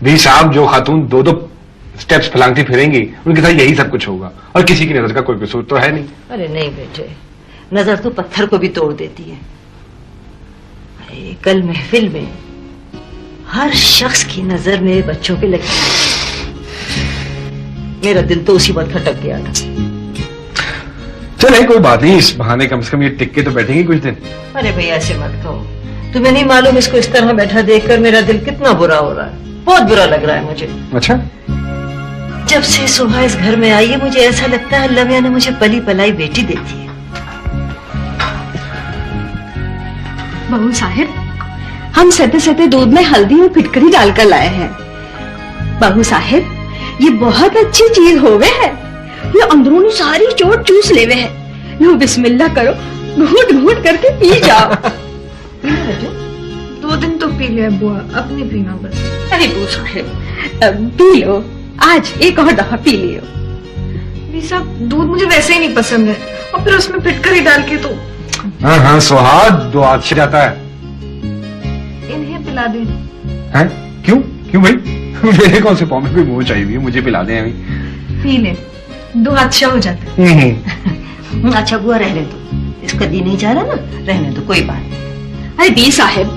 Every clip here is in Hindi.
भी साहब, जो खातून दो दो स्टेप्स फलांगती फिरेंगी उनके साथ यही सब कुछ होगा, और किसी की नजर का कोई कसूर तो है नहीं। अरे नहीं बेटे, नजर तो पत्थर को भी तोड़ देती है। अरे कल महफिल में हर शख्स की नजर मेरे बच्चों पे लगी, मेरा दिल तो उसी वक्त खटक गया था। चले कोई बात नहीं, इस बहाने कम से कम ये टिक के तो बैठेंगे कुछ दिन। अरे भैया ऐसे मत कहो, तुम्हें नहीं मालूम इसको इस तरह बैठा देखकर मेरा दिल कितना बुरा हो रहा है, बहुत बुरा लग रहा है मुझे। अच्छा, जब से सुहा इस घर में आई है मुझे ऐसा लगता है अल्लाह ने मुझे पली पलाई बेटी देती है। बहू साहिब, हम सहते सहते दूध में हल्दी और फिटकरी डालकर लाए हैं। बहू साहिब, ये बहुत अच्छी चीज होवे है, ये अंदरूनी सारी चोट चूस लेवे है। लो बिस्मिल्लाह करो, घूट घूट करके पी जाओ। 2 दिन तो पी लिया बुआ, अब नहीं पीना बस। अरे बहू साहिब पी लो, आज एक और दफा पी लियो। ये सब दूध मुझे वैसे ही नहीं पसंद है, और फिर उसमें फिटकरी डाल के तो। हाँ हाँ सुहाग, दो हाथ से जाता है। इन्हें पिला दे। हैं? क्यों क्यों भाई? मेरे कौन से पाँव में कोई मोच आई हुई है, मुझे पिला दे अभी। पी ले, 2 हाथ से हो जाते। अच्छा बुआ रहने दो, इसका दी नहीं जा रहा ना, रहने दो, कोई बात नहीं। अरे बी साहिब,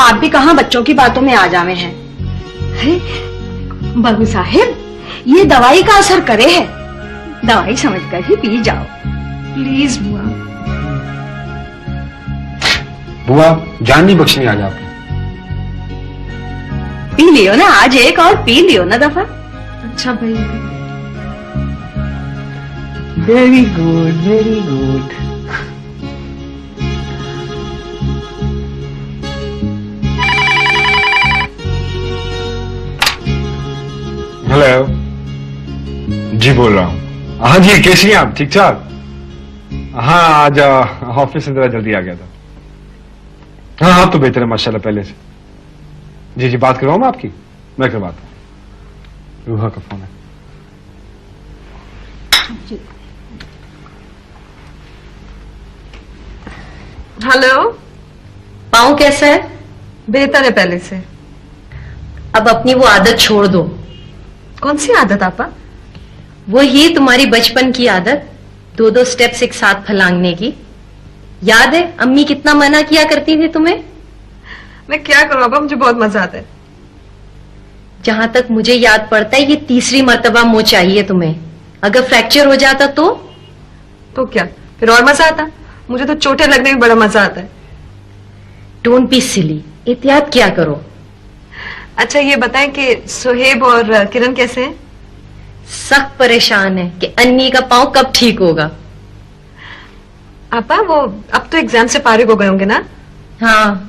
आप भी कहाँ बच्चों की बातों में आ जावे हैं। अरे बहू साहिब, ये दवाई का असर करे है, दवाई समझकर ही पी जाओ प्लीज बुआ। बुआ जान नहीं बख्शनी आज आपने। पी लियो ना, आज एक और पी लियो ना दफा। अच्छा भैया। Very good very good. Hello ji, बोल रहा हूँ। हाँ जी, कैसी हैं आप? ठीक ठाक। हाँ आज ऑफिस से जरा जल्दी आ गया था। हाँ हाँ, तो बेहतर है माशाल्लाह पहले से। जी जी, बात करवाऊँ मैं आपकी? मैं करवाता हूँ। रूहा का फोन है। हेलो, पाँव कैसा है? बेहतर है पहले से। अब अपनी वो आदत छोड़ दो। कौन सी आदत आपा? वो ही तुम्हारी बचपन की आदत, 2-2 स्टेप्स एक साथ फलांगने की। याद है अम्मी कितना मना किया करती थी तुम्हें? मैं क्या करूं आपा, मुझे बहुत मजा आता है। जहां तक मुझे याद पड़ता है ये 3री मर्तबा मोच चाहिए तुम्हें। अगर फ्रैक्चर हो जाता तो क्या फिर और मजा आता? मुझे तो चोटें लगने में बड़ा मजा आता है। डोंट बी सिली, एहतियात क्या करो। अच्छा ये बताएं कि सुहेब और किरण कैसे हैं? सख्त परेशान है कि अन्नी का पांव कब ठीक होगा। आपा वो अब तो एग्जाम से फारिग हो गए होंगे ना? हाँ,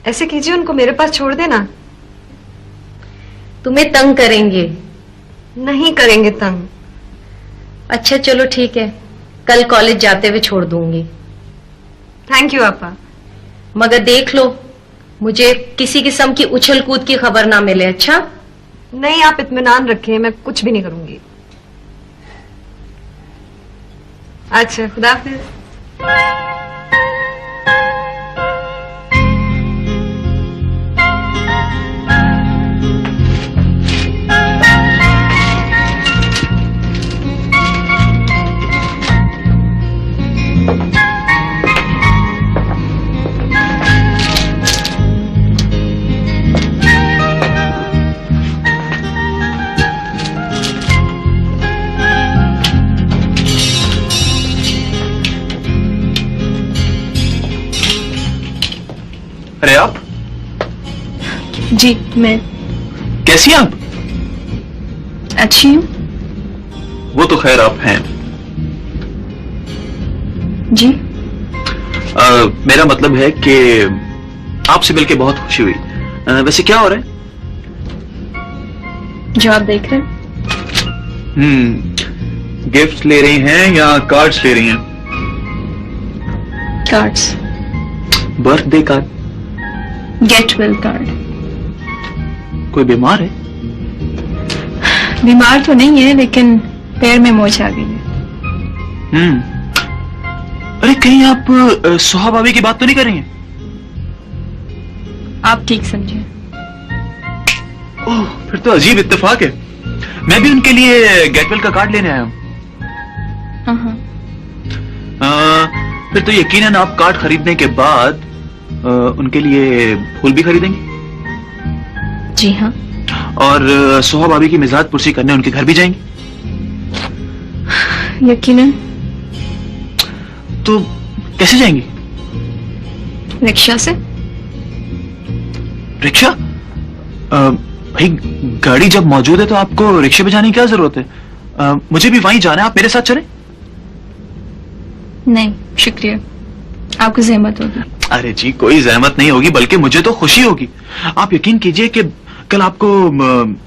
ऐसे कीजिए उनको मेरे पास छोड़ देना। तुम्हें तंग करेंगे। नहीं करेंगे तंग। अच्छा चलो ठीक है, कल कॉलेज जाते हुए छोड़ दूंगी। थैंक यू आपा। मगर देख लो मुझे किसी किस्म की उछल कूद की खबर ना मिले। अच्छा? नहीं, आप इत्मीनान रखें, मैं कुछ भी नहीं करूंगी। अच्छा, खुदा हाफिज। अरे आप? जी मैं कैसी हैं आप? अच्छी हूँ। वो तो खैर आप हैं। जी मेरा मतलब है कि आपसे मिलके बहुत खुशी हुई। वैसे क्या हो रहा है? जो आप देख रहे हैं। गिफ्ट ले रही हैं या कार्ड्स ले रही हैं? Cards. Birthday card? Get well card. कोई बीमार है? बीमार तो नहीं है, लेकिन पैर में मोच आ गई है। अरे कहीं आप सुहा भाभी की बात तो नहीं कर रही हैं? आप ठीक समझे। ओह, फिर तो अजीब इत्तेफाक है। मैं भी उनके लिए गेटवेल का कार्ड लेने आया हूँ। हाँ। फिर तो यकीनन आप कार्ड खरीदने के बाद उनके लिए फूल भी खरीदेंगे? जी हाँ। और सोहा भाभी की मिजाज पुरसी करने उनके घर भी जाएंगे? यकीनन। तो कैसे जाएंगी? रिक्शा से। रिक्शा? भाई गाड़ी जब मौजूद है तो आपको रिक्शे पे जाने की क्या जरूरत है? मुझे भी वहीं जाना है, आप मेरे साथ चलें? नहीं शुक्रिया, आपको जहमत होगी। अरे जी कोई जहमत नहीं होगी, बल्कि मुझे तो खुशी होगी। आप यकीन कीजिए कि कल आपको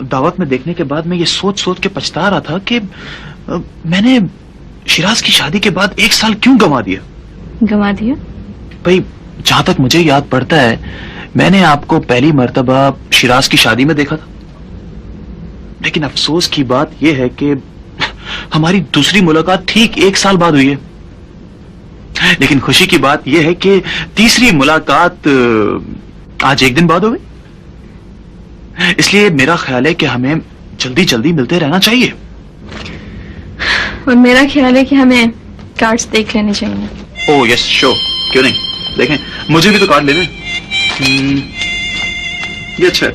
दावत में देखने के बाद मैं ये सोच सोच के पछता रहा था कि मैंने शिराज की शादी के बाद 1 साल क्यों गंवा दिया। गंवा दिया? भाई जहां तक मुझे याद पड़ता है, मैंने आपको पहली मर्तबा शिराज की शादी में देखा था। लेकिन अफसोस की बात यह है कि हमारी दूसरी मुलाकात ठीक 1 साल बाद हुई है। लेकिन खुशी की बात यह है कि तीसरी मुलाकात आज 1 दिन बाद हो गई। इसलिए मेरा ख्याल है कि हमें जल्दी जल्दी मिलते रहना चाहिए। और मेरा ख्याल है कि हमें कार्ड्स देख लेने चाहिए। ओह यस श्योर, क्यों नहीं, देखें। मुझे भी तो कार्ड लेने। ये अच्छा है।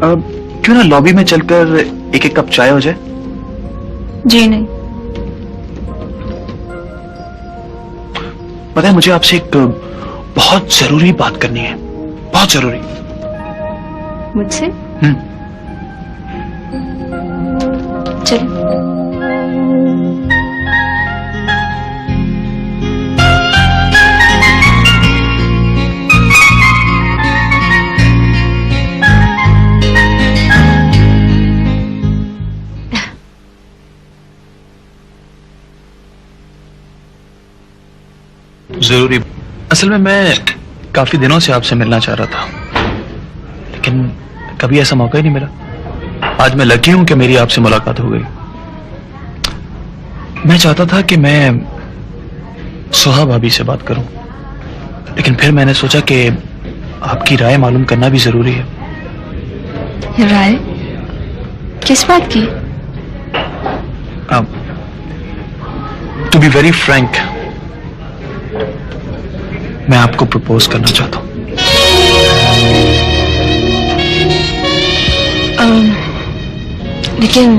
अब क्यों ना लॉबी में चलकर एक कप चाय हो जाए? जी नहीं। पता है मुझे आपसे एक बहुत जरूरी बात करनी है, बहुत जरूरी। मुझसे? चलो। जरूरी। असल में मैं काफी दिनों से आपसे मिलना चाह रहा था, लेकिन कभी ऐसा मौका ही नहीं मिला। आज मैं लकी हूं कि मेरी आपसे मुलाकात हो गई। मैं चाहता था कि मैं सोहा भाभी से बात करूं, लेकिन फिर मैंने सोचा कि आपकी राय मालूम करना भी जरूरी है। राय? किस बात की? टू बी वेरी फ्रैंक, मैं आपको प्रपोज करना चाहता हूं। लेकिन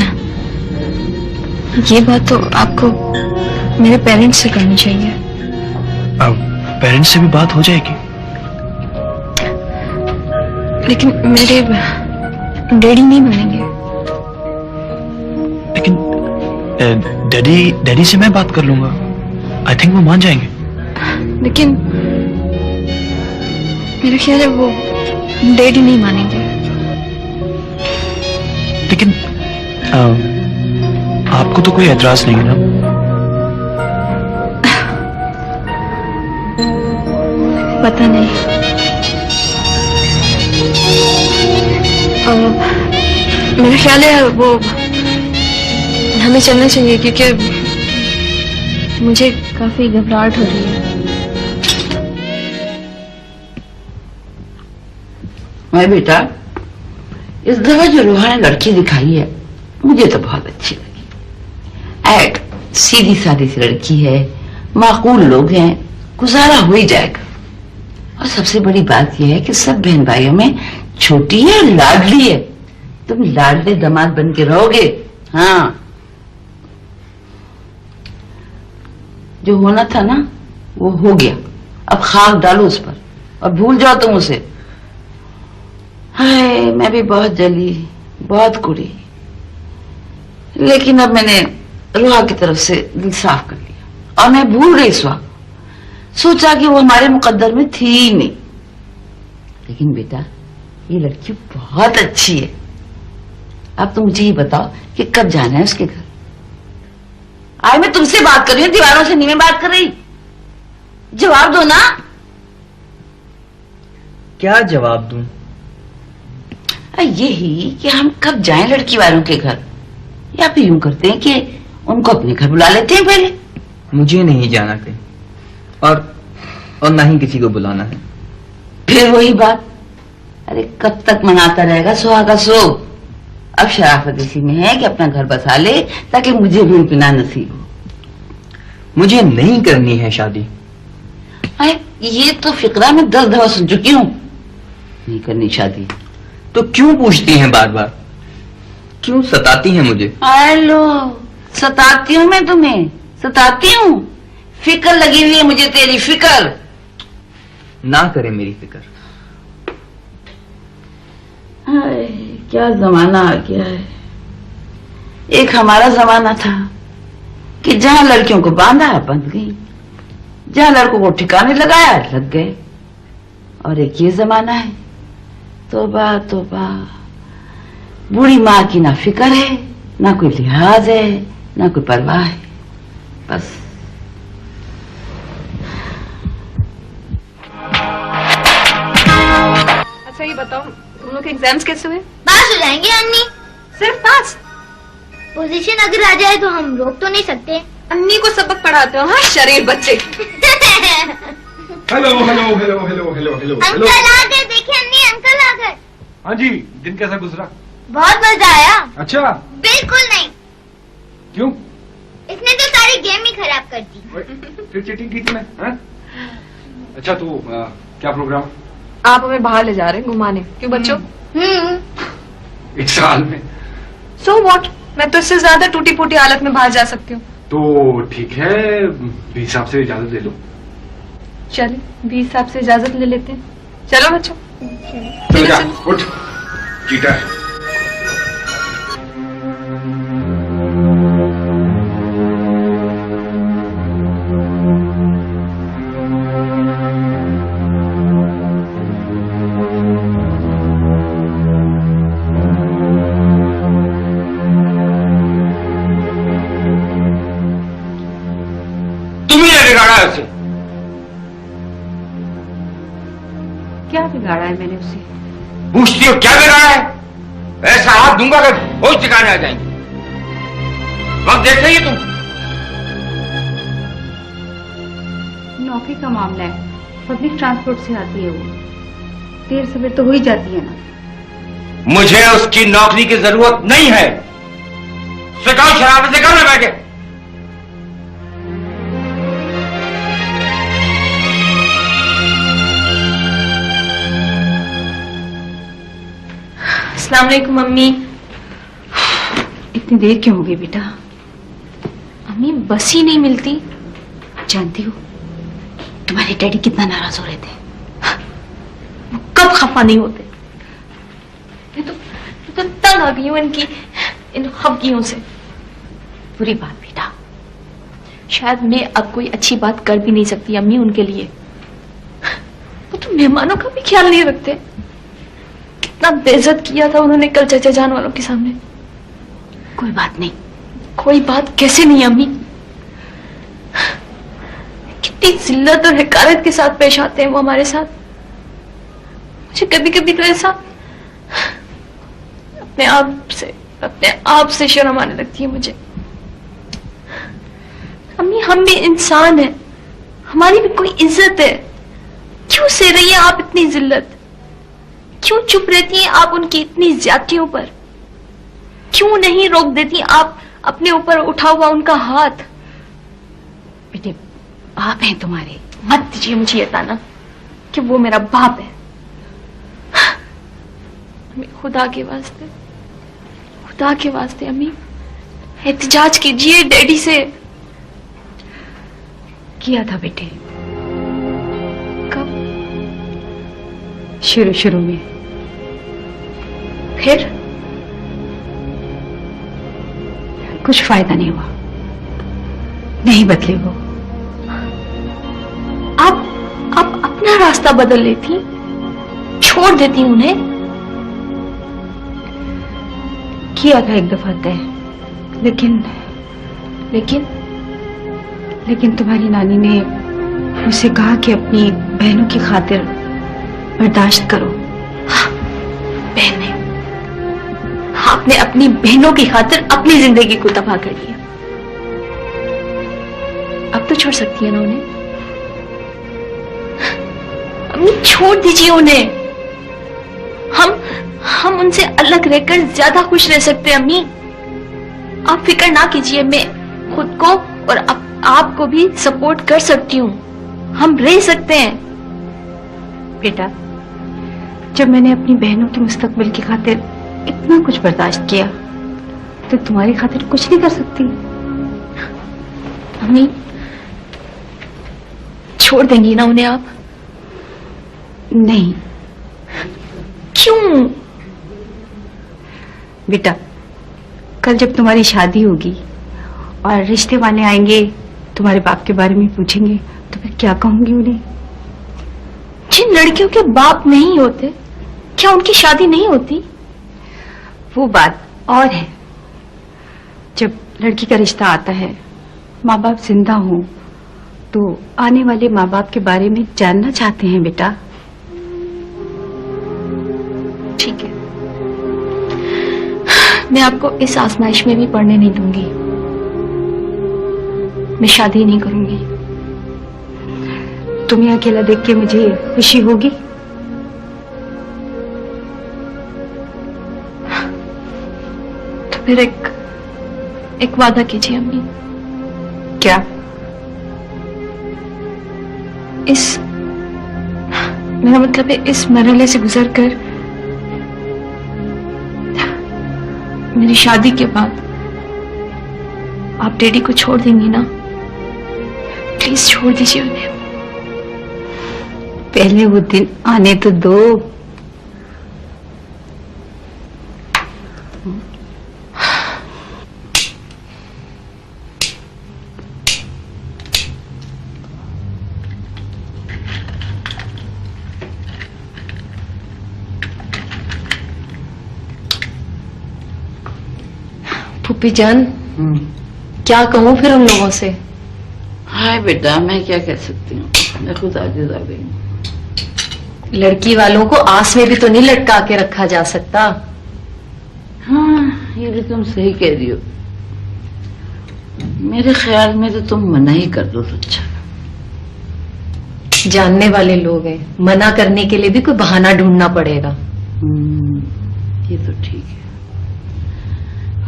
ये बात तो आपको मेरे पेरेंट्स से करनी चाहिए। पेरेंट्स से भी बात हो जाएगी? लेकिन मेरे डैडी नहीं मानेंगे। लेकिन डैडी से मैं बात कर लूंगा, आई थिंक वो मान जाएंगे। लेकिन मेरा ख्याल है वो डैडी नहीं मानेंगे। लेकिन आपको तो कोई एतराज नहीं है ना? पता नहीं। मेरा ख्याल है वो हमें चलना चाहिए, क्योंकि मुझे काफी घबराहट हो रही है। मैं बेटा, इस दफा जो रोहा ने लड़की दिखाई है मुझे तो बहुत अच्छी लगी। ऐड सीधी सादी सी लड़की है, माकूल लोग हैं, गुजारा हो ही जाएगा। और सबसे बड़ी बात यह है कि सब बहन भाइयों में छोटी है और लाडली है। तुम लाडले दामाद बन के रहोगे। हाँ, जो होना था ना वो हो गया। अब खाक डालो उस पर और भूल जाओ तुम उसे। हाय, मैं भी बहुत जली, बहुत कुड़ी, लेकिन अब मैंने रोहा की तरफ से दिल साफ कर लिया और मैं भूल गई इस वक्त। सोचा कि वो हमारे मुकद्दर में थी ही नहीं। लेकिन बेटा, ये लड़की बहुत अच्छी है। अब तो मुझे ये बताओ कि कब जाना है उसके घर। आज मैं तुमसे बात कर रही हूँ, दीवारों से नहीं मैं बात कर रही। जवाब दो ना। क्या जवाब दूं? यही कि हम कब जाएं लड़की वालों के घर, या फिर यूं करते हैं कि उनको अपने घर बुला लेते हैं पहले। मुझे नहीं जाना कहीं, और और ना ही किसी को बुलाना है। फिर वही बात, अरे कब तक मनाता रहेगा सुहागा सो। अब शराफत इसी में है कि अपना घर बसा ले ताकि मुझे भी पीना नसीब हो। मुझे नहीं करनी है शादी। अरे ये तो फिक्रा में 10 दफा सुन चुकी हूँ, नहीं करनी शादी। तो क्यों पूछती हैं बार बार? क्यों सताती हैं मुझे? हेलो, सताती हूँ मैं तुम्हें? सताती हूँ? फिक्र लगी हुई है मुझे तेरी, फिक्र। ना करे मेरी फिक्र। हाय, क्या जमाना आ गया है। एक हमारा जमाना था कि जहां लड़कियों को बांधा बंध गई, जहां लड़कों को ठिकाने लगाया लग गए। और एक ये जमाना है, तौबा तौबा, बूढ़ी माँ की ना फिक्र है, ना कोई लिहाज है, ना कोई परवाह है, बस। अच्छा ये बताओ, तुम लोग के एग्जाम्स कैसे हुए? पास हो जाएंगे अन्नी। सिर्फ पास? पोजीशन अगर आ जाए तो हम रोक तो नहीं सकते। अन्नी को सबक पढ़ाते हो? हाँ, शरीर बच्चे। Hello hello hello hello hello hello uncle आ गए, देखिए अन्नी अंकल आ गए। हाँ जी, दिन कैसा गुजरा? बहुत मजा आया। अच्छा, बिल्कुल नहीं, क्यों? इसने तो सारी गेम ही खराब कर दी। फिर चीटिंग की तूने? हाँ? अच्छा तो क्या प्रोग्राम? आप हमें बाहर ले जा रहे हैं घुमाने, क्यों बच्चों? एक साल में? So what? मैं तो इससे ज्यादा टूटी फूटी हालत में बाहर जा सकती हूँ। तो ठीक है, भी हिसाब से इजाजत दे लो। चलिए 20 साहब से इजाजत ले लेते हैं। चलो बच्चों। चल जा, उठ, चीटर। बिगाड़ा है उसे? क्या बिगाड़ा है मैंने उसे? पूछती हो क्या बिगाड़ा है? ऐसा हाथ दूंगा कि होश ठिकाने आ जाएंगे। वक्त देख रही है तुम? नौकरी का मामला है, पब्लिक ट्रांसपोर्ट से आती है वो, देर सवेर तो हो ही जाती है ना। मुझे उसकी नौकरी की जरूरत नहीं है। स्वीकार शराब से करना बैठे। अस्सलाम वालेकुम मम्मी। इतनी देर क्यों हो गई बेटा? मम्मी बस ही नहीं मिलती। जानती हो तुम्हारे डैडी कितना नाराज हो रहे थे? वो कब खफा नहीं होते? मैं तो तंग आ गई हूँ इनकी इन खफगियों से। बुरी बात बेटा। शायद मैं अब कोई अच्छी बात कर भी नहीं सकती अम्मी उनके लिए। वो तो मेहमानों का भी ख्याल नहीं रखते। कितना बेइज्जत किया था उन्होंने कल चाचा जान वालों के सामने। कोई बात नहीं। कोई बात कैसे नहीं अम्मी? कितनी जिल्लत और हकारत के साथ पेश आते हैं वो हमारे साथ। मुझे कभी कभी तो ऐसा अपने आप से शर्म आने लगती है मुझे। अम्मी हम भी इंसान हैं, हमारी भी कोई इज्जत है। क्यों सह रही है आप इतनी जिल्लत? क्यों चुप रहती हैं आप उनकी इतनी ज्यादतियों पर? क्यों नहीं रोक देती आप अपने ऊपर उठा हुआ उनका हाथ? बेटे बाप हैं तुम्हारे। मत दीजिए मुझे ये ताना कि वो मेरा बाप है। अम्मी खुदा के वास्ते अम्मी एहतिजाज कीजिए डैडी से। किया था बेटे, कब? शुरू में। फिर कुछ फायदा नहीं हुआ, नहीं बदले वो। आप अपना रास्ता बदल लेती, छोड़ देती उन्हें। किया था एक दफा तय, लेकिन तुम्हारी नानी ने मुझसे कहा कि अपनी बहनों की खातिर बर्दाश्त करो। हाँ, बहनें, आपने अपनी बहनों की खातिर अपनी जिंदगी को तबाह कर दिया। अब तो छोड़ सकती है ना उन्हें? अम्मी छोड़ दीजिए उन्हें। हम उनसे अलग रहकर ज्यादा खुश रह सकते हैं अम्मी। आप फिक्र ना कीजिए, मैं खुद को और आपको भी सपोर्ट कर सकती हूँ। हम रह सकते हैं। बेटा, जब मैंने अपनी बहनों के मुस्तकबिल की खातिर इतना कुछ बर्दाश्त किया, तो तुम्हारी खातिर कुछ नहीं कर सकती? अम्मी छोड़ देंगी ना उन्हें आप? नहीं क्यों? बेटा, कल जब तुम्हारी शादी होगी और रिश्ते वाले आएंगे, तुम्हारे बाप के बारे में पूछेंगे, तो मैं क्या कहूंगी उन्हें? जिन लड़कियों के बाप नहीं होते, क्या उनकी शादी नहीं होती? वो बात और है। जब लड़की का रिश्ता आता है, माँ बाप जिंदा हो, तो आने वाले माँ बाप के बारे में जानना चाहते हैं बेटा। ठीक है, मैं आपको इस आजमाइश में भी पढ़ने नहीं दूंगी। मैं शादी नहीं करूंगी। तुम्हें अकेला देख के मुझे खुशी होगी? तो फिर एक वादा कीजिए अम्मी। क्या? मेरा मतलब है, इस मरहले से गुजरकर मेरी शादी के बाद आप डैडी को छोड़ देंगी ना? प्लीज छोड़ दीजिए उन्हें। पहले वो दिन आने तो दो। फूफी जान, क्या कहूँ फिर उन लोगों से? हाय बेटा, मैं क्या कह सकती हूँ, मैं खुद आजिज़ आ गई हूँ। लड़की वालों को आस में भी तो नहीं लटका के रखा जा सकता। हाँ, ये भी तुम सही कह रही हो। मेरे ख्याल में तो तुम मना ही कर दो तो अच्छा। जानने वाले लोग हैं, मना करने के लिए भी कोई बहाना ढूंढना पड़ेगा। ये तो ठीक है,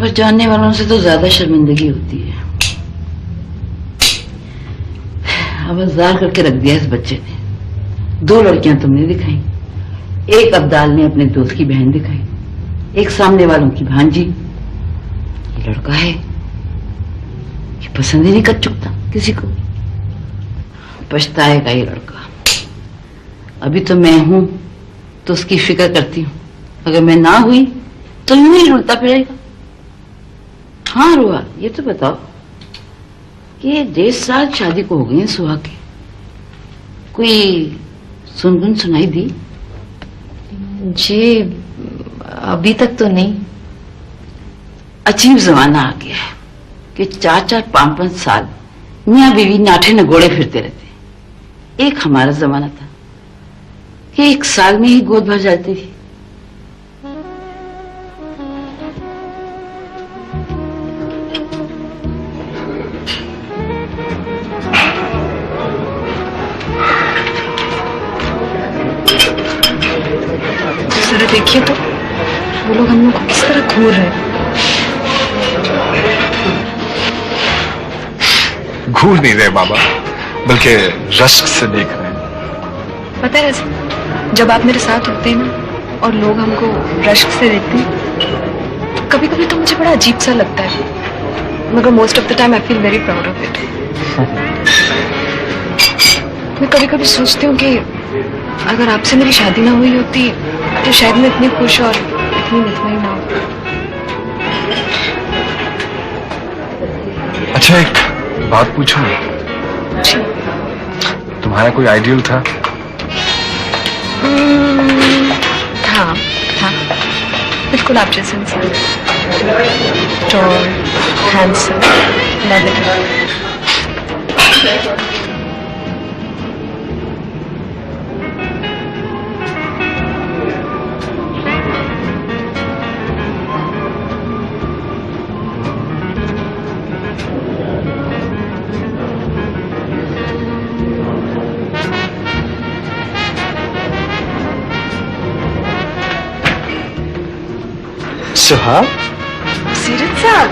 और जानने वालों से तो ज्यादा शर्मिंदगी होती है। आवाज़दार करके रख दिया इस बच्चे ने। 2 लड़कियां तुमने दिखाई, एक अब्दाल ने अपने दोस्त की बहन दिखाई, एक सामने वालों की भांजी। ये लड़का है, ये पसंद ही नहीं कर चुकता किसी को। पछताएगा ये लड़का। अभी तो मैं हूं तो उसकी फिक्र करती हूँ, अगर मैं ना हुई तो यूं ही रुलता फिरेगा। हाँ रुआ, ये तो बताओ कि 1.5 साल शादी को हो गए हैं सुहा के, कोई सुनगुन सुनाई दी? जी अभी तक तो नहीं। अजीब जमाना आ गया है कि 4-4, 5-5 साल मियाँ बीवी नाठे नगोड़े फिरते रहते। एक हमारा जमाना था कि 1 साल में ही गोद भर जाती थी। जरा देखिए तो, वो लोग हम लोग को किस तरह घूर रहे हैं। घूर नहीं रहे बाबा, बल्कि रश्क से देख रहे हैं। पता है वैसे, जब आप मेरे साथ होते हैं ना और लोग हमको रश्क से देखते हैं, तो कभी कभी तो मुझे बड़ा अजीब सा लगता है, मगर most of the time I feel very proud of it. मैं कभी कभी सोचती हूँ कि अगर आपसे मेरी शादी ना हुई होती तो शायद मैं इतनी खुश और इतनी मुतमईन ना होती। अच्छा, एक बात पूछूं? जी। तुम्हारा कोई आइडियल था? था बिल्कुल आप जैसे इंसान, टॉल, हैंडसम, लवली। सुहाग, सीरत साहब,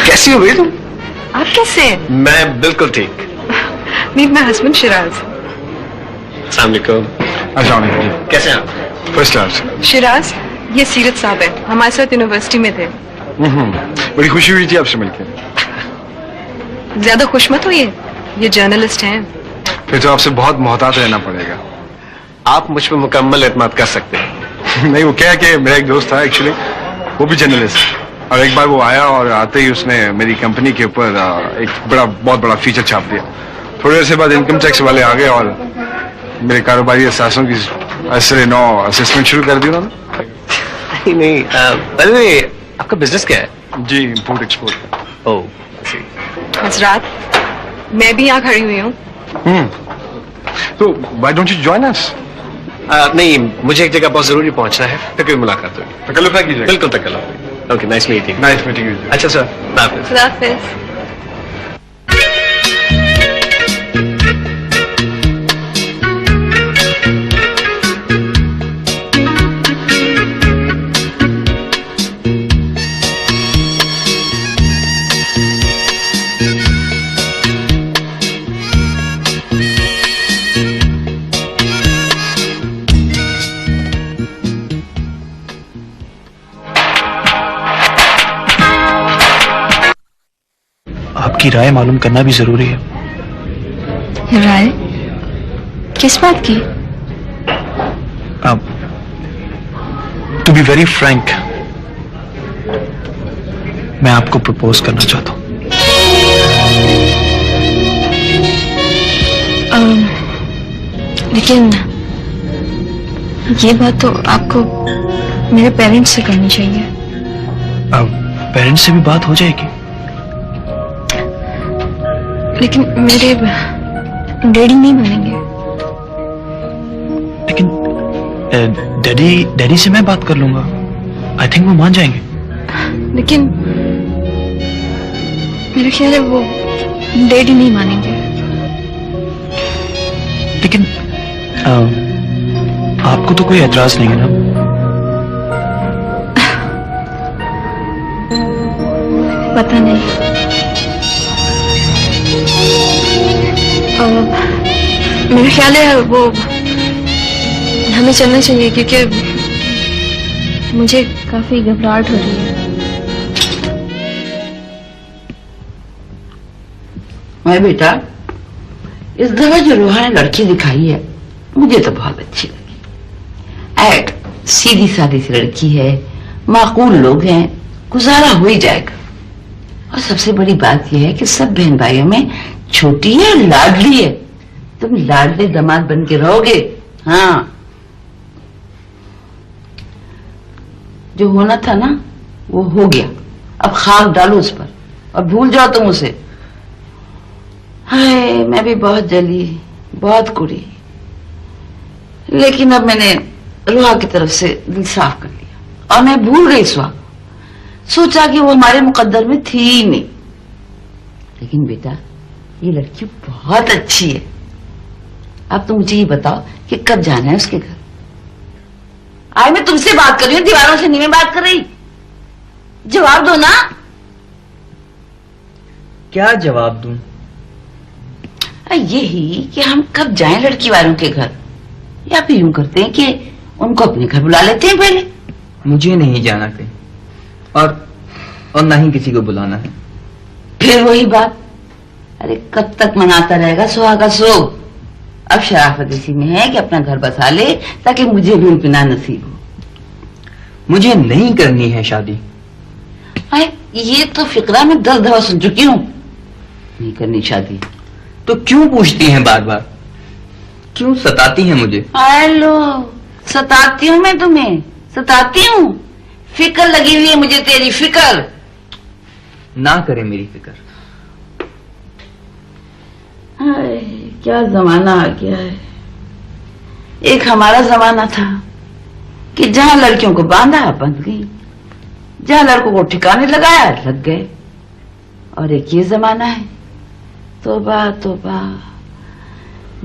कैसी हो भाई तुम? आप कैसे हैं? मैं बिल्कुल ठीक। Meet my husband Shiraz. अस्सलाम वालेकुम। अच्छा कैसे हैं आप? First class. शिराज, ये सीरत साहब है, हमारे साथ यूनिवर्सिटी में थे। बड़ी खुशी हुई थी आपसे मिलकर। ज्यादा खुश मत होइए, ये जर्नलिस्ट हैं। फिर तो आपसे बहुत मोहतात रहना पड़ेगा। आप मुझ पर मुकम्मल एतमाद कर सकते हैं। नहीं, वो क्या है कि मेरा एक दोस्त था एक्चुअली, वो भी जर्नलिस्ट, और एक बार वो आया और आते ही उसने मेरी कंपनी के ऊपर एक बहुत बड़ा फीचर छाप दिया। थोड़ी देर से बाद इनकम टैक्स वाले आ गए और मेरे कारोबारी अहसासों की असर नौ असेसमेंट शुरू कर दी उन्होंने। नहीं, आपका बिजनेस क्या है? जी, इम्पोर्ट एक्सपोर्ट। ओह, हजरात, मैं भी यहाँ खड़ी हुई हूँ। तो why don't you join us? नहीं, मुझे एक जगह बहुत जरूरी पहुंचना है, फिर कोई मुलाकात होगी। तकल्लुफ़ ना कीजिए। बिल्कुल तकल्लुफ़। Okay, nice meeting. Nice meeting you. अच्छा सर, खुदा हाफिज़। खुदा हाफिज़। आपकी राय मालूम करना भी जरूरी है। राय? किस बात की? टू बी वेरी फ्रैंक, मैं आपको प्रपोज करना चाहता हूं। लेकिन ये बात तो आपको मेरे पेरेंट्स से करनी चाहिए। पेरेंट्स से भी बात हो जाएगी। लेकिन मेरे डैडी नहीं मानेंगे। लेकिन डैडी से मैं बात कर लूंगा। आई थिंक वो मान जाएंगे। लेकिन मेरा ख्याल है वो डैडी नहीं मानेंगे। लेकिन आपको तो कोई एतराज नहीं है ना? पता नहीं। मेरा ख्याल है वो हमें चलना चाहिए, क्योंकि मुझे काफी घबराहट हो रही है। मैं बेटा, इस दफा जो रोहा ने लड़की दिखाई है मुझे तो बहुत अच्छी लगी। ऐड सीधी सादी सी लड़की है, माकूल लोग हैं, गुजारा हो ही जाएगा। और सबसे बड़ी बात यह है कि सब बहन भाइयों में छोटी है, लाडली है। तुम लाडले दामाद बन के रहोगे। हाँ, जो होना था ना वो हो गया। अब खाक डालो उस पर और भूल जाओ तुम उसे। हाय, मैं भी बहुत जली, बहुत कुड़ी, लेकिन अब मैंने रोहा की तरफ से दिल साफ कर लिया और मैं भूल गई स्वाग। सोचा कि वो हमारे मुकद्दर में थी ही नहीं। लेकिन बेटा, ये लड़की बहुत अच्छी है। अब तो मुझे ये बताओ कि कब जाना है उसके घर? आज मैं तुमसे बात कर रही हूँ, दीवारों से नहीं मैं बात कर रही। जवाब दो ना। क्या जवाब दूं? यही कि हम कब जाएं लड़की वालों के घर, या फिर यूं करते हैं कि उनको अपने घर बुला लेते हैं पहले। मुझे नहीं जाना कहीं, और ना ही किसी को बुलाना है। फिर वही बात, अरे कब तक मनाता रहेगा सुहागा सोग? अब शराफत इसी में है कि अपना घर बसा ले ताकि मुझे भी इत्मीनान नसीब हो। मुझे नहीं करनी है शादी। अरे ये तो फिक्रा में 10 दफा सुन चुकी हूँ, नहीं करनी शादी। तो क्यों पूछती हैं बार बार? क्यों सताती हैं मुझे? हेलो, सताती हूँ मैं तुम्हें? सताती हूँ? फिक्र लगी हुई है मुझे तेरी, फिक्र। ना करे मेरी फिक्र। हाय, क्या जमाना आ गया है। एक हमारा जमाना था कि जहां लड़कियों को बांधा बंध गई, जहां लड़कों को ठिकाने लगाया लग गए। और एक ये जमाना है, तौबा तौबा,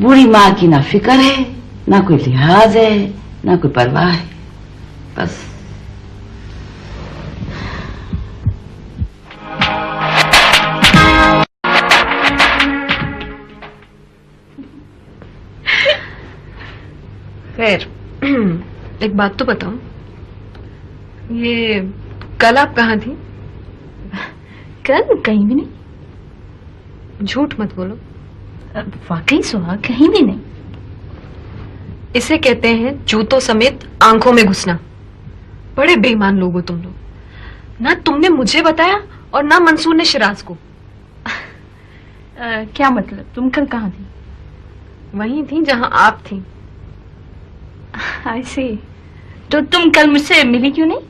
बूढ़ी माँ की ना फिक्र है, ना कोई लिहाज है, ना कोई परवाह है। बस खैर एक बात तो बताओ, ये कल आप कहाँ थी? कल कहीं भी नहीं। झूठ मत बोलो। वाकई सुहाग कहीं भी नहीं। इसे कहते हैं जूतों समेत आंखों में घुसना। बड़े बेईमान लोग हो तुम लोग। ना तुमने मुझे बताया और ना मंसूर ने शिराज को। क्या मतलब, तुम कल कहाँ थी? वहीं थी जहां आप थी। आई सी। तो तुम कल मुझसे मिली क्यों नहीं?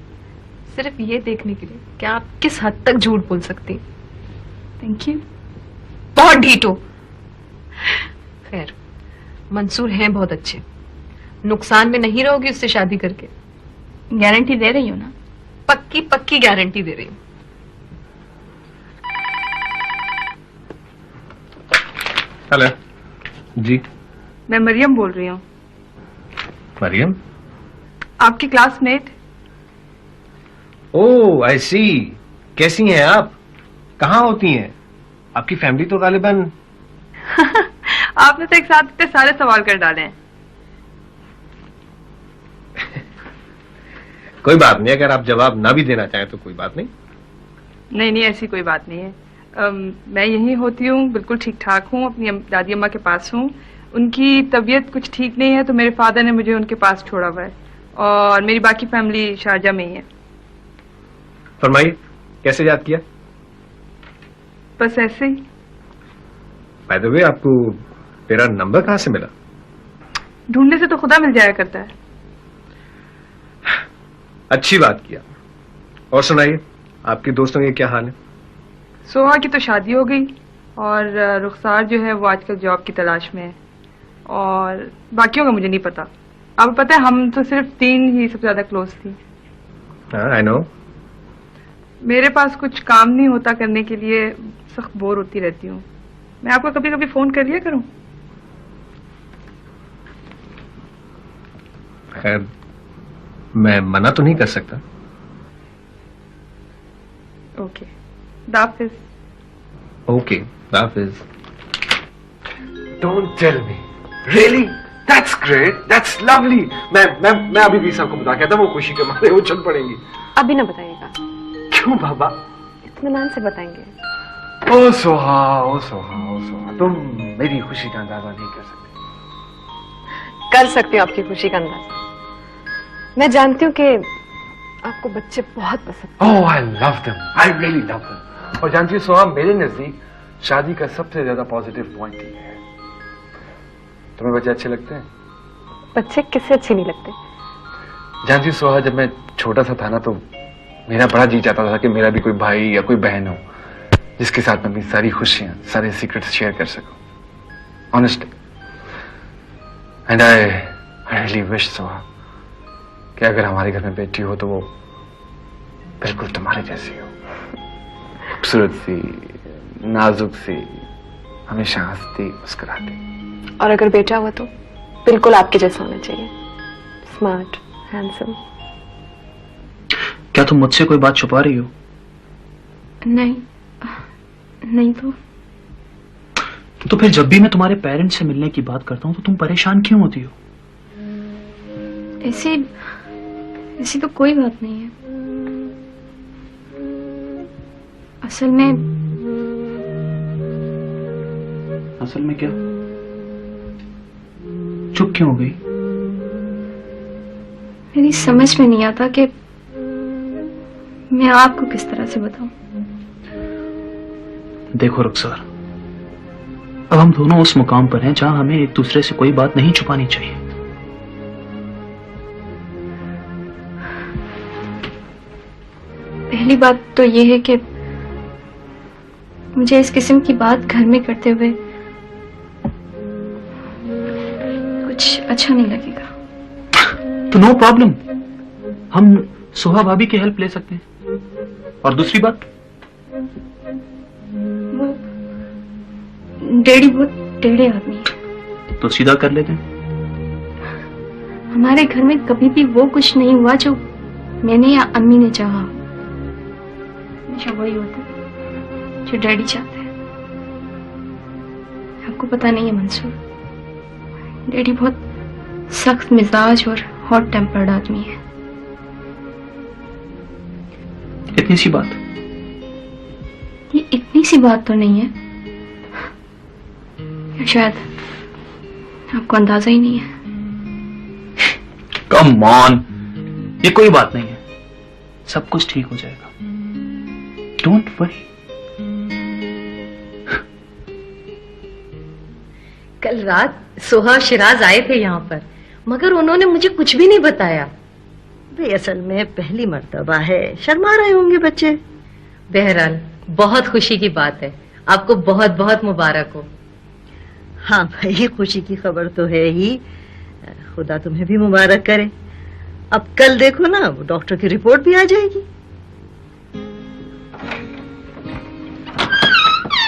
सिर्फ ये देखने के लिए कि आप किस हद तक झूठ बोल सकती। Thank you. बहुत ढीठ हो। खैर, मंसूर हैं बहुत अच्छे, नुकसान में नहीं रहोगी उससे शादी करके। गारंटी दे रही हो ना? पक्की पक्की गारंटी दे रही हूँ। हेलो जी। मैं मरियम बोल रही हूँ, मरियम? आपकी क्लासमेट। ओह आई सी। कैसी हैं आप? कहाँ होती हैं? आपकी फैमिली तो गालिबन। आपने तो एक साथ इतने सारे सवाल कर डाले हैं। कोई बात नहीं, अगर आप जवाब ना भी देना चाहें तो कोई बात नहीं। नहीं नहीं, ऐसी कोई बात नहीं है। मैं यहीं होती हूँ, बिल्कुल ठीक ठाक हूँ, अपनी दादी अम्मा के पास हूँ। उनकी तबीयत कुछ ठीक नहीं है तो मेरे फादर ने मुझे उनके पास छोड़ा हुआ है, और मेरी बाकी फैमिली शारजा में ही है। फरमाइए, कैसे याद किया? बस ऐसे ही। बाय द वे, आपको मेरा नंबर कहाँ से मिला? ढूंढने से तो खुदा मिल जाया करता है। अच्छी बात किया। और सुनाइए, आपके दोस्तों के क्या हाल है? सोहा की तो शादी हो गई, और रुखसार जो है वो आजकल जॉब की तलाश में है, और बाकियों का मुझे नहीं पता। आपको पता है, हम तो सिर्फ 3 ही सबसे ज्यादा क्लोज थी। I know. मेरे पास कुछ काम नहीं होता करने के लिए, सख्त बोर होती रहती हूँ। मैं आपको कभी कभी फोन कर लिया करूं? खैर, मैं मना तो नहीं कर सकता। ओके, दाफिज। ओके, दाफिज। Don't tell me. Really? That's great. That's lovely. मैं अभी भी सबको बता के आता हूँ, वो खुशी के मारे वो चल पड़ेंगी। अभी ना बताइएगा। क्यों बाबा? इत्मीनान से बताएंगे। ओ सोहा, ओ सोहा, ओ सोहा, तुम मेरी खुशी का अंदाजा नहीं कर सकते। कर सकती हूँ आपकी खुशी का अंदाजा। मैं जानती हूँ कि आपको बच्चे बहुत पसंद। Oh I love them, I really love them. और जानती हो सोहा, मेरे नजदीक शादी का सबसे ज्यादा पॉजिटिव पॉइंट ही है। तुम्हें बच्चे अच्छे लगते हैं? बच्चे किसे अच्छे नहीं लगते? जानती हो सोहा, जब मैं छोटा सा था ना, तो मेरा बड़ा जी चाहता था कि मेरा भी कोई भाई या कोई बहन हो जिसके साथ मैं अपनी सारी खुशियां, सारे सीक्रेट्स शेयर कर सकूं। Honestly. And I really wish Soha कि अगर हमारे घर में बेटी हो तो वो बिल्कुल तुम्हारे जैसी हो, खूबसूरत सी, नाजुक सी, हमेशा हंसती मुस्कुराती। और अगर बेटा हुआ तो बिल्कुल आपके जैसा होना चाहिए, स्मार्ट, हैंडसम। क्या तुम मुझसे कोई बात छुपा रही हो? नहीं तो फिर जब भी मैं तुम्हारे पेरेंट्स से मिलने की बात करता हूँ तो तुम परेशान क्यों होती हो? ऐसी तो कोई बात नहीं है। असल में क्या? चुप क्यों हो गई? मेरी समझ में नहीं आता कि मैं आपको किस तरह से बताऊं। देखो रुखसार, अब हम दोनों उस मुकाम पर हैं जहां हमें एक दूसरे से कोई बात नहीं छुपानी चाहिए। पहली बात तो यह है कि मुझे इस किस्म की बात घर में करते हुए कुछ अच्छा नहीं लगेगा। तो नो प्रॉब्लम, हम सोहा भाभी की हेल्प ले सकते हैं। और दूसरी बात, वो डैडी बहुत टेढ़े आदमी है। तो सीधा कर लेते हैं। हमारे घर में कभी भी वो कुछ नहीं हुआ जो मैंने या अम्मी ने चाहा। हमेशा वही होता जो डैडी चाहते हैं। आपको पता नहीं है मंसूर, डैडी बहुत सख्त मिजाज और हॉट टेम्पर्ड आदमी है। इतनी सी बात? ये इतनी सी बात तो नहीं है, या शायद आपको अंदाजा ही नहीं है। कम ऑन, ये कोई बात नहीं है, सब कुछ ठीक हो जाएगा, डोंट वरी। कल रात सोहा और शिराज आए थे यहाँ पर, मगर उन्होंने मुझे कुछ भी नहीं बताया। भाई असल में पहली मर्तबा है, शर्मा रहे होंगे बच्चे। बहरहाल बहुत खुशी की बात है, आपको बहुत बहुत मुबारक हो। हाँ भाई, खुशी की खबर तो है ही, खुदा तुम्हें भी मुबारक करे। अब कल देखो ना, वो डॉक्टर की रिपोर्ट भी आ जाएगी।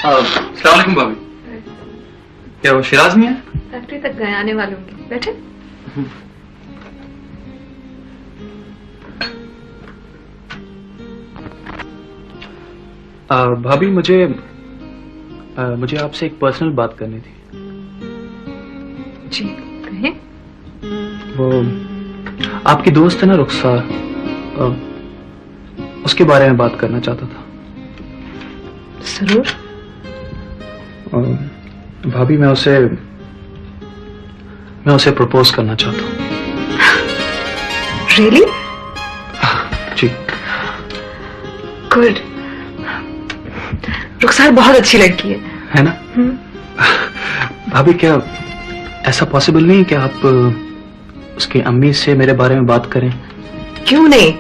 अस्सलाम वालेकुम भाभी। क्या वो शिराज नहीं है? फैक्ट्री तक गए, आने वाले होंगे, बैठे। भाभी मुझे आपसे एक पर्सनल बात करनी थी। जी कहें। वो आपकी दोस्त है ना रुखसार, उसके बारे में बात करना चाहता था। जरूर। भाभी मैं उसे प्रपोज करना चाहता हूँ। रियली? जी। गुड। रुखसार बहुत अच्छी लड़की है ना? भाभी क्या ऐसा पॉसिबल नहीं कि आप उसकी अम्मी से मेरे बारे में बात करें? क्यों नहीं,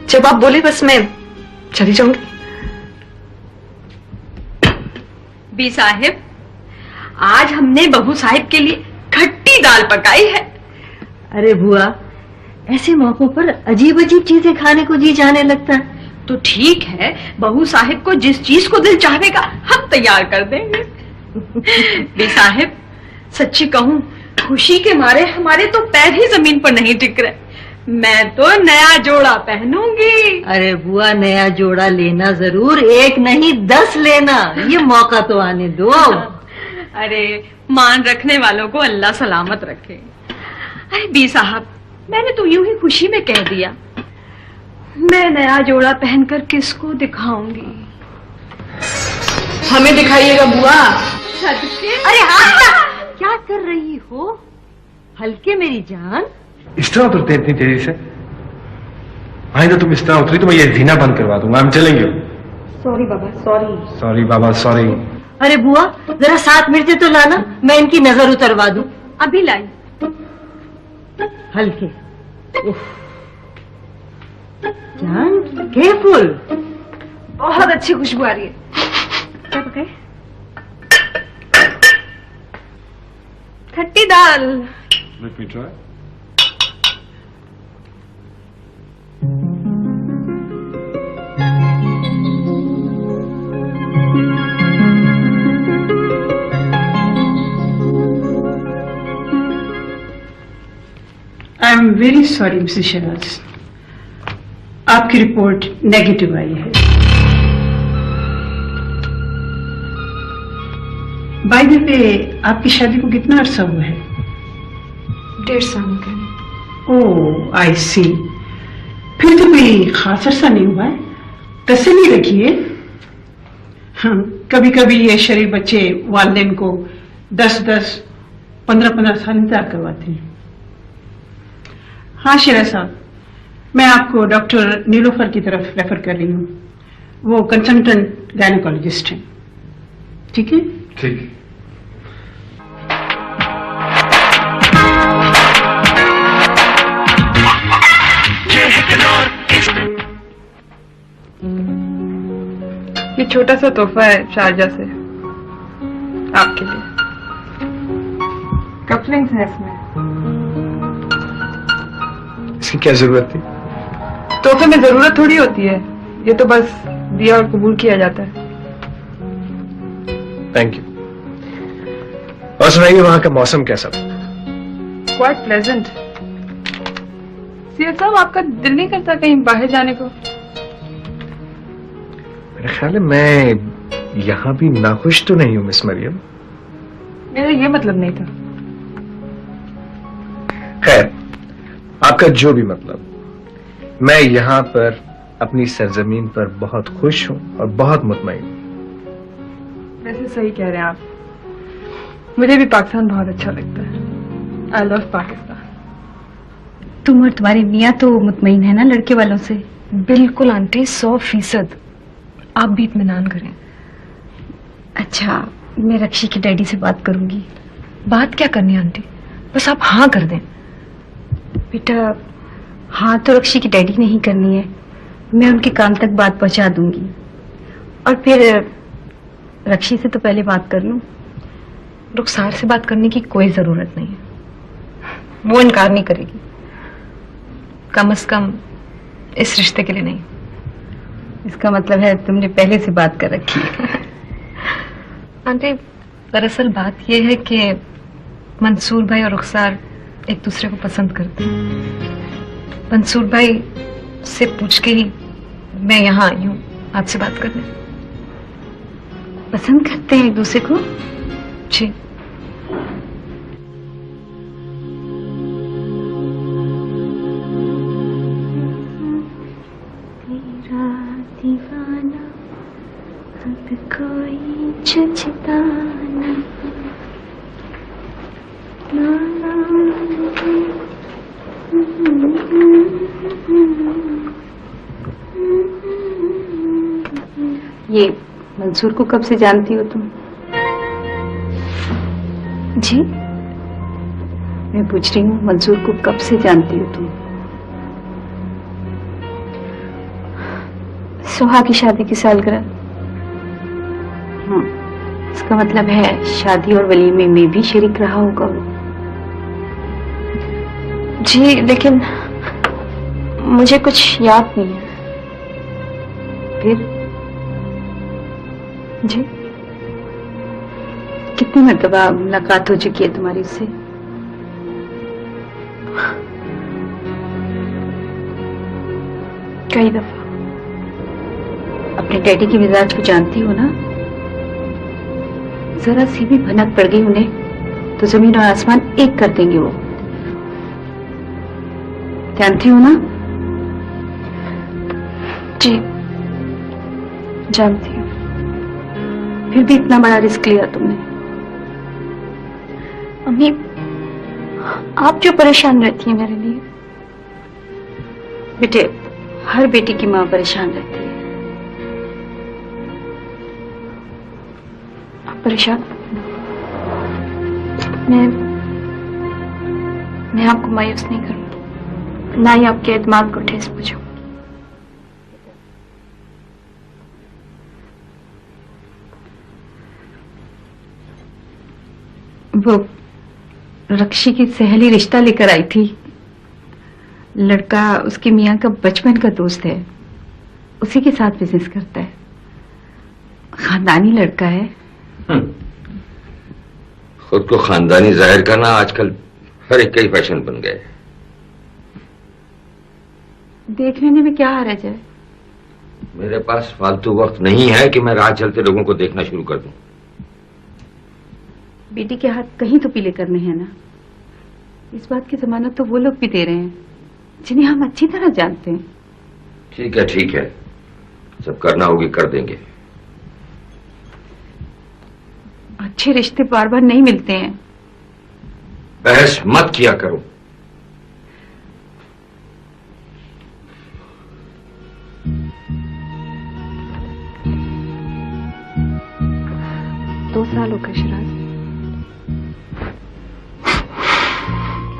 जब आप बोले बस मैं चली जाऊंगी। बी साहिब, आज हमने बहू साहिब के लिए खट्टी दाल पकाई है। अरे बुआ, ऐसे मौकों पर अजीब अजीब चीजें खाने को जी जाने लगता है। तो ठीक है, बहू साहिब को जिस चीज को दिल चाहेगा हम तैयार कर देंगे। बी साहिब, सच्ची कहूं, खुशी के मारे हमारे तो पैर ही जमीन पर नहीं टिक रहे। मैं तो नया जोड़ा पहनूंगी। अरे बुआ, नया जोड़ा लेना जरूर, एक नहीं 10 लेना, ये मौका तो आने दो। अरे मान रखने वालों को अल्लाह सलामत रखे। अरे बी साहब, मैंने तो यूं ही खुशी में कह दिया, मैं नया जोड़ा पहनकर किसको दिखाऊंगी? हमें दिखाइएगा बुआ। अरे हाँ, क्या कर रही हो? हल्के मेरी जान। इस तरह उतरते इतनी तेजी से? आइंदा तुम इस तरह उतरी तो मैं ये जीना बंद करवा दूंगा। हम चलेंगे। सॉरी बाबा, सॉरी। सॉरी बाबा, सॉरी। अरे बुआ, जरा 7 मिर्चें तो लाना, मैं इनकी नजर उतरवा दूं। अभी लाई। हल्के। उफ। जान, केयरफुल। बहुत अच्छी खुशबू आ रही है। क्या पकाए? खट्टी दाल। Let me try. I am very sorry Mrs Shahnaz, आपकी रिपोर्ट नेगेटिव आई है। बाय द वे, आपकी शादी को कितना अरसा हुआ है? 1.5 साल हो गए। ओह आई सी, फिर तो कोई खास अरसा नहीं हुआ है, तसल्ली रखिए। हाँ, कभी कभी ये शरीफ बच्चे वालिदैन को 10-10, 15-15 साल इंतजार करवाते हैं। हाँ शिरा साहब, मैं आपको डॉक्टर नीलोफर की तरफ रेफर कर रही हूँ, वो कंसल्टेंट गायनेकोलॉजिस्ट हैं। ठीक है? ठीक। ये छोटा सा तोहफा है शारजा से आपके लिए। कपलिंग्स है इसमें। इसकी क्या जरूरत थी? तोहफे में जरूरत थोड़ी होती है, ये तो बस दिया और कबूल किया जाता है। Thank you. और सुनाइए, वहां का मौसम कैसा? Quite pleasant. सीए साहब, आपका दिल नहीं करता कहीं बाहर जाने को? मेरा ख्याल है मैं यहां भी नाखुश तो नहीं हूं मिस मरियम। मेरा ये मतलब नहीं था। खैर, आपका जो भी मतलब, मैं यहां पर अपनी सरजमीन पर बहुत खुश हूं और बहुत मुतमईन हूं। वैसे सही कह रहे हैं आप, मुझे भी पाकिस्तान बहुत अच्छा लगता है। I love Pakistan. तुम और तुम्हारी मियाँ तो मुतमईन है ना लड़के वालों से? बिल्कुल आंटी, 100%। आप भी इत्मीनान करें। अच्छा, मैं रक्षी के डैडी से बात करूंगी। बात क्या करनी है आंटी, बस आप हाँ कर दें। बेटा, हाँ तो रक्षी की डैडी नहीं करनी है, मैं उनके कान तक बात पहुंचा दूंगी। और फिर रक्षी से तो पहले बात कर लूं। रुखसार से बात करने की कोई जरूरत नहीं है, वो इनकार नहीं करेगी, कम से कम इस रिश्ते के लिए नहीं। इसका मतलब है तुमने पहले से बात कर रखी है। आंटी, दरअसल बात यह है कि मंसूर भाई और रुखसार एक दूसरे को पसंद करते हैं। मंसूर भाई से पूछ के ही मैं यहाँ आई हूँ आपसे बात करने। पसंद करते हैं एक दूसरे को? जी। मेरा दीवाना अब कोई जचता नहीं। ये मंसूर को कब से जानती हो तुम? जी? मैं पूछ रही हूँ मंसूर को कब से जानती हो तुम? सुहा की शादी की सालगिरह। हाँ, इसका मतलब है शादी और वलीमे में भी शरीक रहा होगा वो। जी, लेकिन मुझे कुछ याद नहीं है। फिर? जी? कितनी मर्तबा मुलाकात हो चुकी है तुम्हारी उससे? कई दफा। अपने डैडी के मिजाज को जानती हो ना? जरा सी भी भनक पड़ गई उन्हें तो जमीन और आसमान एक कर देंगे वो। जानती हो ना? जी, जानती हूँ। फिर भी इतना बड़ा रिस्क लिया तुमने। अम्मी, आप क्यों परेशान रहती हैं मेरे लिए? बेटे, हर बेटी की माँ परेशान रहती है। आप परेशान? मैं आपको मायूस नहीं करूंगी, ना ही आपके एतमाद को ठेस पहुंचाऊंगी। वो रक्षी की सहेली रिश्ता लेकर आई थी। लड़का उसकी मियाँ का बचपन का दोस्त है, उसी के साथ बिजनेस करता है। खानदानी लड़का है। खुद को खानदानी जाहिर करना आजकल हर एक का ही फैशन बन गया है। देख लेने में क्या हर्ज है? मेरे पास फालतू वक्त नहीं है कि मैं राह चलते लोगों को देखना शुरू कर दूं। बेटी के हाथ कहीं तो पीले करने हैं ना। इस बात की जमानत तो वो लोग भी दे रहे हैं जिन्हें हम अच्छी तरह जानते हैं। ठीक है, सब करना होगी कर देंगे। अच्छे रिश्ते बार बार नहीं मिलते हैं। बहस मत किया करो। दो साल हो गए शिराज।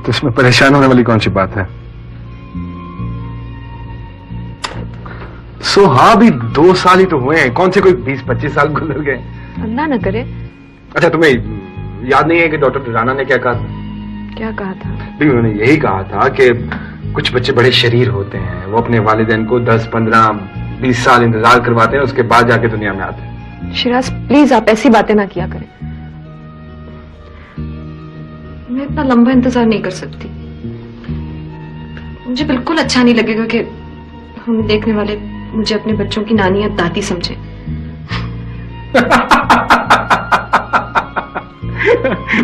तो इसमें परेशान होने वाली कौन सी बात है? हाँ, भी 2 साल ही तो हुए हैं, कौन से कोई 20-25 साल गुजर गए। अल्लाह न करे। अच्छा, तुम्हें याद नहीं है कि डॉक्टर राना ने क्या कहा था? क्या कहा था? भी उन्होंने यही कहा था कि कुछ बच्चे बड़े शरीर होते हैं, वो अपने वालिदैन को 10, 15, 20 साल इंतजार करवाते हैं, उसके बाद जाके दुनिया में आते हैं। शिराज, प्लीज आप ऐसी बातें ना किया करें। मैं इतना लंबा इंतजार नहीं कर सकती। मुझे बिल्कुल अच्छा नहीं लगेगा कि हमें देखने वाले मुझे अपने बच्चों की नानी या दादी समझे।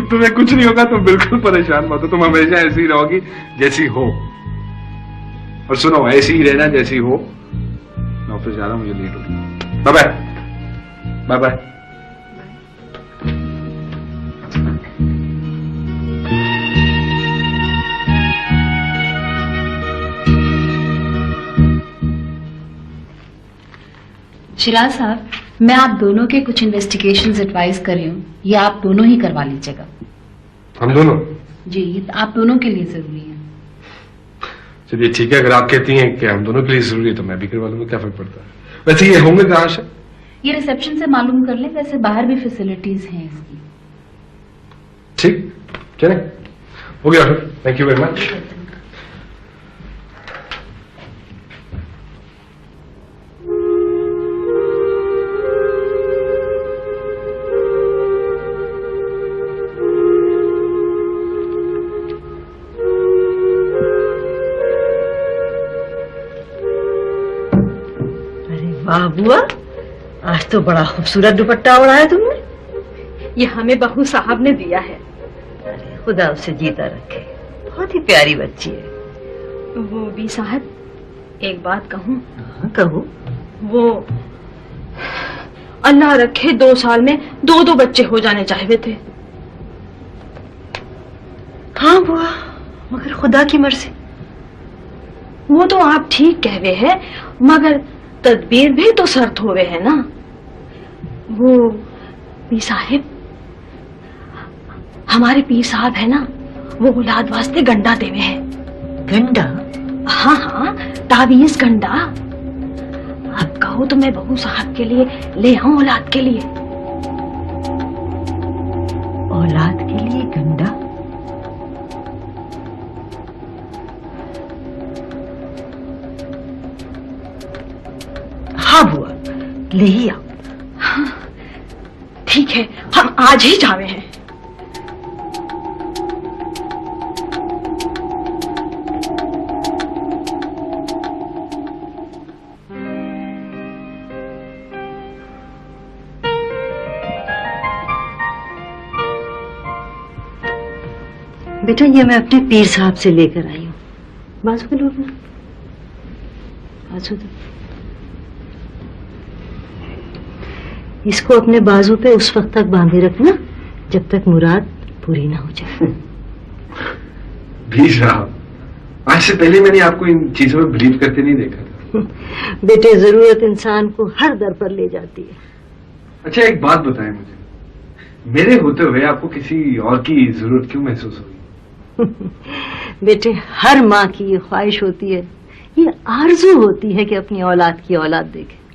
तुम्हें कुछ नहीं होगा, तुम बिल्कुल परेशान मत हो, तुम हमेशा ऐसी ही रहोगी जैसी हो। और सुनो, ऐसी ही रहना जैसी हो। मैं ऑफिस जा रहा हूँ, मुझे लेट हो गई। Bye bye. Bye bye. Shiraz साहब, मैं आप दोनों के कुछ इन्वेस्टिगेशंस एडवाइस कर रही हूँ, ये आप दोनों ही करवा लीजिएगा। हम दोनों? जी, ये आप दोनों के लिए जरूरी है। चलिए ठीक है, अगर आप कहती हैं कि हम दोनों के लिए जरूरी है तो मैं भी करवा लूंगा, क्या फर्क पड़ता है। वैसे ये होंगे कहाँ से? ये रिसेप्शन से मालूम कर ले, वैसे बाहर भी फैसिलिटीज हैं इसकी। ठीक, चले, हो गया फिर। Thank you very much. वाह बुआ, आज तो बड़ा खूबसूरत दुपट्टा ओढ़ा है तुमने। ये हमें बहू साहब ने दिया है। अरे खुदा उसे जीता रखे, बहुत ही प्यारी बच्ची है। वो भी साहब, एक बात कहूँ? कहो। वो अल्लाह रखे 2 साल में 2 बच्चे हो जाने चाहिए थे। हाँ बुआ, मगर खुदा की मर्जी। वो तो आप ठीक कह रहे हैं, मगर तदबीर भी तो शर्त होवे है ना। वो पीर साहिब, हमारे पीर साहब है ना, वो औलाद वास्ते गंडा देवे हैं। गंडा? हाँ हाँ, तावीज गंडा। अब कहो तो मैं बहू साहब के लिए ले आऊं औलाद के लिए। औलाद के लिए गंडा? हाँ बुआ, ले ही आओ। हाँ, ठीक है, हम आज ही जावे हैं। बेटा, ये मैं अपने पीर साहब से लेकर आई हूँ। बाजू के लोग ना, बाजू दो। इसको अपने बाजू पे उस वक्त तक बांधे रखना जब तक मुराद पूरी ना हो जाए। भी साहब, आज से पहले मैंने आपको इन चीजों में बिलीव करते नहीं देखा था। बेटे, जरूरत इंसान को हर दर पर ले जाती है। अच्छा, एक बात बताएं मुझे, मेरे होते हुए आपको किसी और की जरूरत क्यों महसूस हुई? बेटे, हर माँ की ये ख्वाहिश होती है, ये आरज़ू होती है कि अपनी औलाद की औलाद देखे।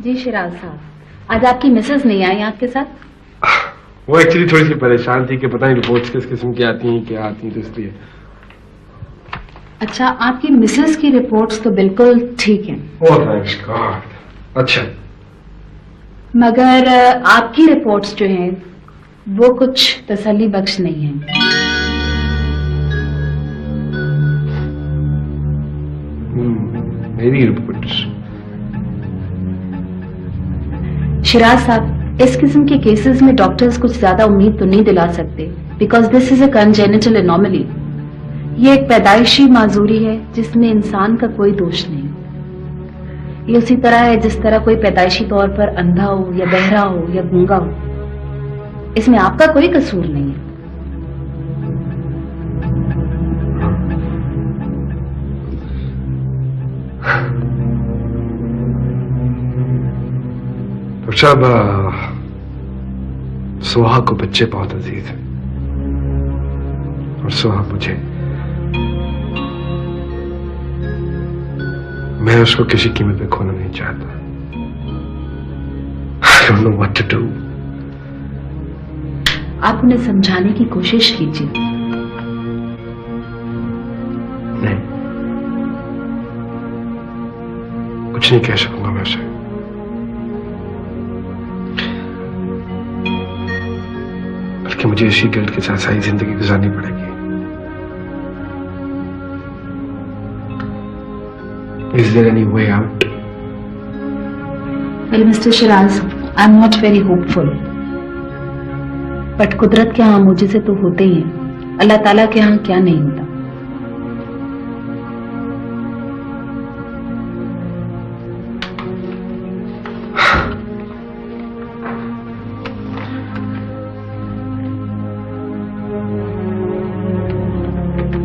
जी शिराज साहब, आज आपकी मिसेस नहीं आई आपके साथ? वो एक्चुअली थोड़ी सी परेशान थी कि पता नहीं रिपोर्ट्स किस किस्म की आती हैं, क्या आती हैं, तो इसलिए। अच्छा, आपकी मिसेस की रिपोर्ट्स तो बिल्कुल ठीक हैं। ओह थैंक्स गॉड। अच्छा, मगर आपकी रिपोर्ट्स जो हैं वो कुछ तसल्ली बख्श नहीं हैं। मेरी रिपोर्ट्स? शिराज साहब, इस किस्म के केसेस में डॉक्टर्स कुछ ज्यादा उम्मीद तो नहीं दिला सकते, because this is a congenital anomaly. ये एक पैदाइशी माजूरी है जिसमें इंसान का कोई दोष नहीं। ये उसी तरह है जिस तरह कोई पैदाइशी तौर पर अंधा हो या बहरा हो या गूंगा हो, इसमें आपका कोई कसूर नहीं है। तो साहब, सोहा को बच्चे बहुत अजीज हैं और सोहा मुझे। मैं उसको किसी कीमत पे खोना नहीं चाहता। I don't know what to do. आप उन्हें समझाने की कोशिश कीजिए। नहीं, कुछ नहीं कह सकूंगा मैं उसे। बल्कि मुझे इसी गिल्ट के साथ सारी जिंदगी गुजारनी पड़ेगी। Is there any way out? Well, Mr. Shiraz, I'm not very hopeful. But कुदरत के यहाँ मुझे तो होते ही हैं। अल्लाह ताला के यहाँ क्या नहीं होता।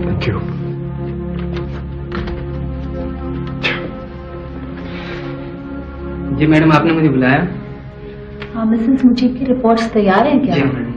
Thank you. जी मैडम, आपने मुझे बुलाया? हाँ मिसेस मुजीब की रिपोर्ट्स तैयार हैं क्या? जी मैडम।